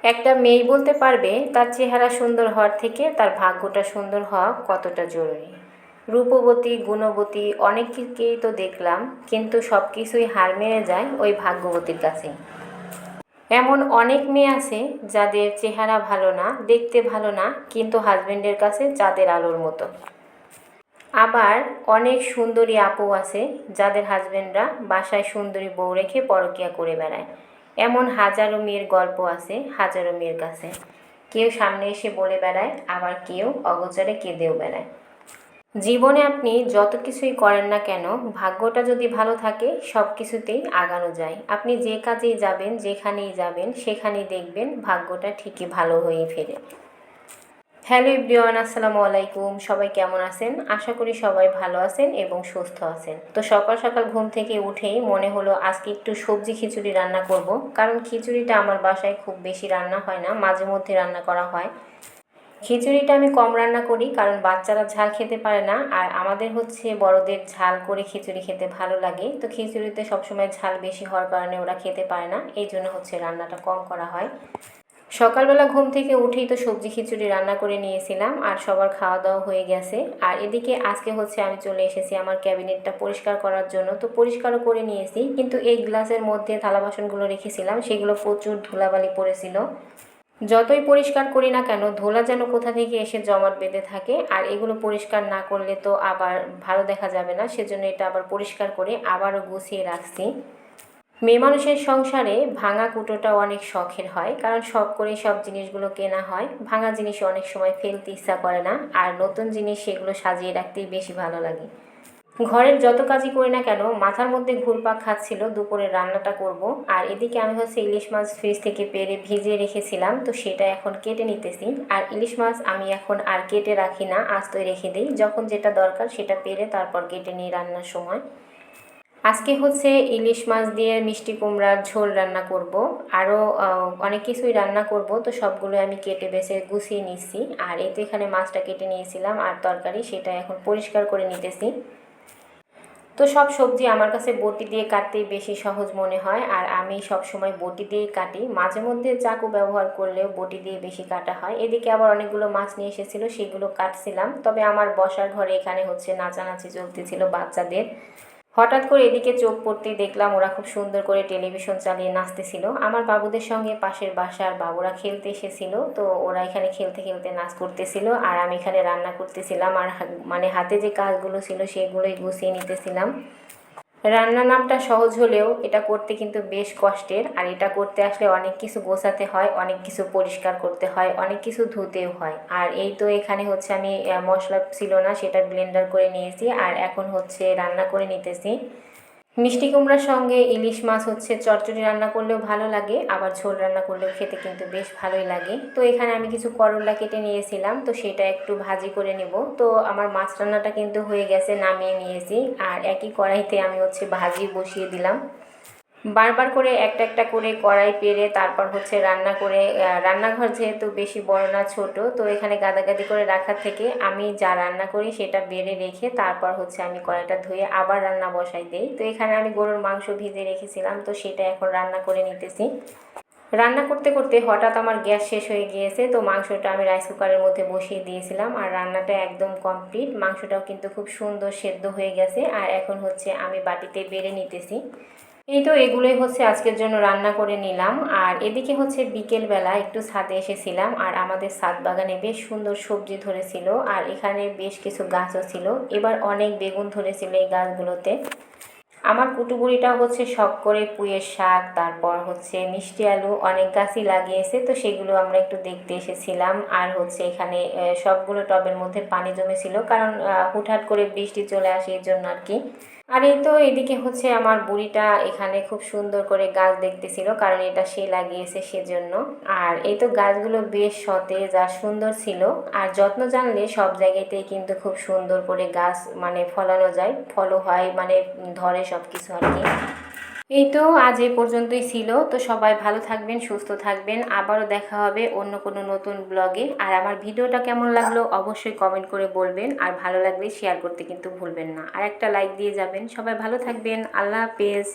একটা মেয়ে বলতে পারবে তার চেহারা সুন্দর হওয়ার থেকে তার ভাগ্যটা সুন্দর হওয়া কতটা জরুরি। রূপবতী, গুণবতী অনেককেই তো দেখলাম, কিন্তু সব কিছুই হার মেনে যায় ওই ভাগ্যবতীর কাছে। এমন অনেক মেয়ে আছে যাদের চেহারা ভালো না, দেখতে ভালো না, কিন্তু হাজবেন্ডের কাছে চাঁদের আলোর মতো। আবার অনেক সুন্দরী আপু আছে যাদের হাজবেন্ডরা বাসায় সুন্দরী বউ রেখে পরকিয়া করে বেড়ায়। এমন হাজারো মেয়ের গল্প আছে হাজারো মেয়ের কাছে। কেউ সামনে এসে বলে বেড়ায়, আবার কেউ অগোচরে কেঁদেও বেড়ায়। জীবনে আপনি যত কিছুই করেন না কেন, ভাগ্যটা যদি ভালো থাকে সব কিছুতেই আগানো যায়। আপনি যে কাজেই যাবেন, যেখানেই যাবেন, সেখানেই দেখবেন ভাগ্যটা ঠিকই ভালো হয়েই ফেরে। হ্যালো এভরিওয়ান, আসসালামু আলাইকুম। সবাই কেমন আছেন? আশা করি সবাই ভালো আছেন এবং সুস্থ আছেন। তো সকাল সকাল ঘুম থেকে উঠেই মনে হলো আজকে একটু সবজি খিচুড়ি রান্না করব, কারণ খিচুড়িটা আমার বাসায় খুব বেশি রান্না হয় না, মাঝে মধ্যে রান্না করা হয়। খিচুড়িটা আমি কম রান্না করি কারণ বাচ্চারা ঝাল খেতে পারে না, আর আমাদের হচ্ছে বড়দের ঝাল করে খিচুড়ি খেতে ভালো লাগে। তো খিচুড়িতে সবসময় ঝাল বেশি হওয়ার কারণে ওরা খেতে পারে না, এই জন্য হচ্ছে রান্নাটা কম করা হয়। সকালবেলা ঘুম থেকে উঠেই তো সবজি খিচুড়ি রান্না করে নিয়েছিলাম, আর সবার খাওয়া দাওয়া হয়ে গেছে। আর এদিকে আজকে হচ্ছে আমি চলে এসেছি আমার ক্যাবিনেটটা পরিষ্কার করার জন্য। তো পরিষ্কারও করে নিয়েছি, কিন্তু এই গ্লাসের মধ্যে থালা বাসনগুলো রেখেছিলাম, সেগুলো প্রচুর ধুলাবালি পড়েছিল। যতই পরিষ্কার করি না কেন, ধুলা যেন কোথা থেকে এসে জমাট বেঁধে থাকে, আর এগুলো পরিষ্কার না করলে তো আবার ভালো দেখা যাবে না, সেজন্য এটা আবার পরিষ্কার করে আবারও গুছিয়ে রাখছি। মেয়ে মানুষের সংসারে ভাঙা কুটোটা অনেক শখের হয়, কারণ শখ করেই সব জিনিসগুলো কেনা হয়। ভাঙা জিনিস অনেক সময় ফেলতে ইচ্ছা করে না, আর নতুন জিনিস সেগুলো সাজিয়ে রাখতেই বেশি ভালো লাগে। ঘরের যত কাজই করি না কেন, মাথার মধ্যে ঘুরপাক খাচ্ছিল দুপুরে রান্নাটা করব। আর এদিকে আমি হচ্ছে ইলিশ মাছ ফ্রিজ থেকে পেরে ভিজিয়ে রেখেছিলাম, তো সেটা এখন কেটে নিতেছি। আর ইলিশ মাছ আমি এখন আর কেটে রাখি না, আস্তই রেখে দিই, যখন যেটা দরকার সেটা পেরে তারপর কেটে নিই রান্নার সময়। আজকে হচ্ছে ইলিশ মাছ দিয়ে মিষ্টি কুমড়ার ঝোল রান্না করব, আরও অনেক কিছুই রান্না করব। তো সবগুলো আমি কেটে বেছে গুছিয়ে নিচ্ছি। আর এই তো এখানে মাছটা কেটে নিয়েছিলাম, আর তরকারি সেটা এখন পরিষ্কার করে নিতেছি। তো সব সবজি আমার কাছে বটি দিয়ে কাটতেই বেশি সহজ মনে হয়, আর আমি সব সময় বটি দিয়েই কাটি। মাঝে মধ্যে চাকু ব্যবহার করলেও বটি দিয়ে বেশি কাটা হয়। এদিকে আবার অনেকগুলো মাছ নিয়ে এসেছিলো, সেগুলো কাটছিলাম। তবে আমার বসার ঘরে এখানে হচ্ছে নাচানাচি চলতেছিল বাচ্চাদের। হঠাৎ করে এদিকে চোখ পড়তেই দেখলাম ওরা খুব সুন্দর করে টেলিভিশন চালিয়ে নাচতেছিল। আমার বাবুদের সঙ্গে পাশের বাসার বাবুরা খেলতে এসেছিল, তো ওরা এখানে খেলতে খেলতে নাচ করতেছিল, আর আমি এখানে রান্না করতেছিলাম। আর মানে হাতে যে কাজগুলো ছিল সেগুলোই গুছিয়ে নিতেছিলাম। রান্না নামটা সহজ হলেও এটা করতে কিন্তু বেশ কষ্টের, আর এটা করতে আসলে অনেক কিছু গোছাতে হয়, অনেক কিছু পরিষ্কার করতে হয়, অনেক কিছু ধুতেও হয়। আর এই তো এখানে হচ্ছে আমি মশলা ছিল না, সেটা ব্লেন্ডার করে নিয়েছি, আর এখন হচ্ছে রান্না করে নিতেছি। মিষ্টি কুমড়ার সঙ্গে ইলিশ মাছ হচ্ছে চচ্চড়ি রান্না করলেও ভালো লাগে, আবার ঝোল রান্না করলেও খেতে কিন্তু বেশ ভালোই লাগে। তো এখানে আমি কিছু করলা কেটে নিয়েছিলাম, তো সেটা একটু ভাজি করে নেব। তো আমার মাছ রান্নাটা কিন্তু হয়ে গেছে, নামিয়ে নিয়েছি। আর একই কড়াইতে আমি হচ্ছে ভাজি বসিয়ে দিলাম। বারবার করে একটা একটা করে কড়াই পেরে তারপর হচ্ছে রান্না করে, রান্নাঘর যেহেতু বেশি বড় না ছোট, তো এখানে গাদাগাদি করে রাখার থেকে আমি যা রান্না করি সেটা বেড়ে রেখে তারপর হচ্ছে আমি কড়াইটা ধুয়ে আবার রান্না বসাই দিই। তো এখানে আমি গরুর মাংস ভিজে রেখেছিলাম, তো সেটা এখন রান্না করে নিতেছি। রান্না করতে করতে হঠাৎ আমার গ্যাস শেষ হয়ে গিয়েছে, তো মাংসটা আমি রাইস কুকারের মধ্যে বসিয়ে দিয়েছিলাম, আর রান্নাটা একদম কমপ্লিট। মাংসটাও কিন্তু খুব সুন্দর সেদ্ধ হয়ে গেছে, আর এখন হচ্ছে আমি বাটিতে বেড়ে নিতেছি। এই তো এগুলোই হচ্ছে আজকের জন্য রান্না করে নিলাম। আর এদিকে হচ্ছে বিকেলবেলা একটু ছাদে এসেছিলাম, আর আমাদের ছাদ বাগানে বেশ সুন্দর সবজি ধরেছিল, আর এখানে বেশ কিছু গাছও ছিল। এবার অনেক বেগুন ধরেছিল এই গাছগুলোতে। আমার কুটুবুড়িটা হচ্ছে শখ করে পুঁইয়ের শাক, তারপর হচ্ছে মিষ্টি আলু অনেক গাছই লাগিয়েছে, তো সেগুলো আমরা একটু দেখতে এসেছিলাম। আর হচ্ছে এখানে সবগুলো টবের মধ্যে পানি জমেছিল, কারণ হুটহাট করে বৃষ্টি চলে আসে এই জন্য আর কি। আর এই তো এদিকে হচ্ছে আমার বুড়িটা এখানে খুব সুন্দর করে গাছ দেখতেছিল, কারণ এটা সে লাগিয়েছে সেজন্য। আর এই তো গাছগুলো বেশ সতেজ আর সুন্দর ছিল, আর যত্ন জানলে সব জায়গাতেই কিন্তু খুব সুন্দর করে গাছ মানে ফলানো যায়, ফলও হয়, মানে ধরে সব কিছু আর কি। এই তো আজ এই পর্যন্তই ছিল। তো সবাই ভালো থাকবেন, সুস্থ থাকবেন, আবারও দেখা হবে অন্য কোনো নতুন ব্লগে। আর আমার ভিডিওটা কেমন লাগলো অবশ্যই কমেন্ট করে বলবেন, আর ভালো লাগলে শেয়ার করতে কিন্তু ভুলবেন না, আর একটা লাইক দিয়ে যাবেন। সবাই ভালো থাকবেন, আল্লাহ হাফেজ।